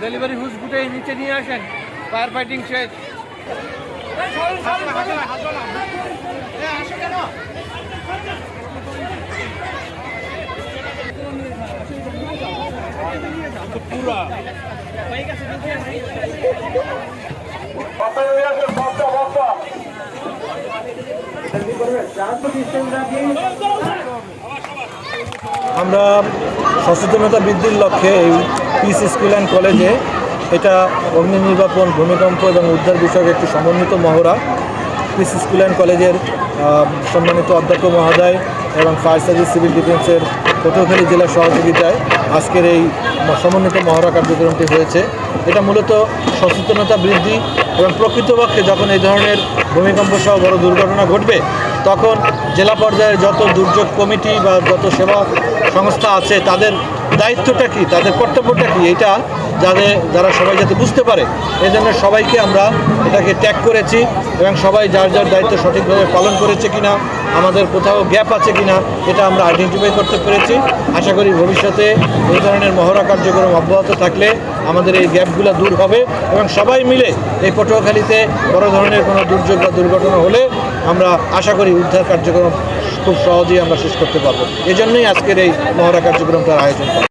Delivery হুসগুটে নিচে নিয়ে আসেন, ফায়ার ফাইটিং শেষ। আমরা সচেতনতা বৃদ্ধির লক্ষ্যে এই পিস স্কুল অ্যান্ড কলেজে এটা অগ্নি নির্বাপন, ভূমিকম্প এবং উদ্ধার বিষয়ক একটি সমন্বিত মহড়া পিস স্কুল অ্যান্ড কলেজের সম্মানিত অধ্যক্ষ মহোদয় এবং ফায়ার সার্ভিস সিভিল ডিফেন্সের পটুয়াখালী জেলার সহযোগিতায় আজকের এই সমন্বিত মহড়া কার্যক্রমটি হয়েছে। এটা মূলত সচেতনতা বৃদ্ধি এবং প্রকৃতপক্ষে যখন এই ধরনের ভূমিকম্প সহ বড় দুর্ঘটনা ঘটবে তখন জেলা পর্যায়ের যত দুর্যোগ কমিটি বা যত সেবা সংস্থা আছে তাদের দায়িত্বটা কী, তাদের কর্তব্যটা কী, এটা যারা সবাই যাতে বুঝতে পারে এই জন্য সবাইকে আমরা এটাকে ট্যাগ করেছি এবং সবাই যার যার দায়িত্ব সঠিকভাবে পালন করেছে কিনা, আমাদের কোথাও গ্যাপ আছে কিনা এটা আমরা আইডেন্টিফাই করতে পেরেছি। আশা করি ভবিষ্যতে এই ধরনের মহড়া কার্যক্রম অব্যাহত থাকলে আমাদের এই গ্যাপগুলো দূর হবে এবং সবাই মিলে এই পটুয়াখালীতে বড় ধরনের কোনো দুর্যোগ বা দুর্ঘটনা হলে আমরা আশা করি উদ্ধার কার্যক্রম খুব সহজেই আমরা শেষ করতে পারবো। এজন্যই আজকের এই মহড়া কার্যক্রমটার আয়োজন করা।